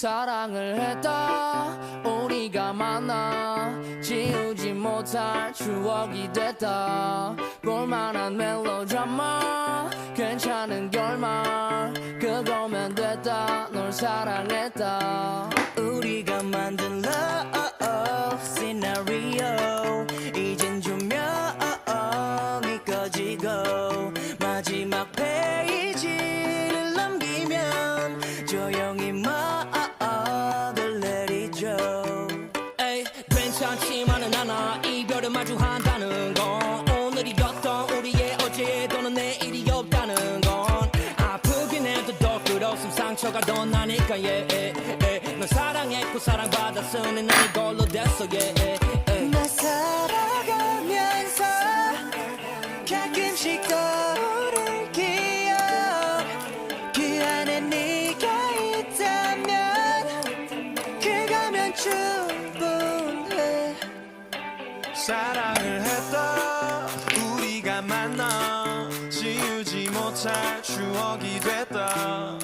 사랑을 했다 우리가 만나 지우지 못할 추억이 됐다 볼만한 멜로드라마 괜찮은 결말 그거면 됐다 널 사랑했다 우리가 만든 love scenario 이젠 조명이 꺼지고 마지막 페이지를 넘기면 조용히 괜찮지만은 않아 이별을 마주한다는 건 오늘이었던 우리의 어제 또는 내일이 없다는 건 아프긴 해도 더 끝없음 상처가 더 나니까 널 사랑했고 사랑받았으니 난 이걸로 됐어 나 살아가면서 가끔씩 떠오를 기억 그 안에 네가 있다면 그거면 사랑을 했다 우리가 만나 지우지 못할 추억이 됐다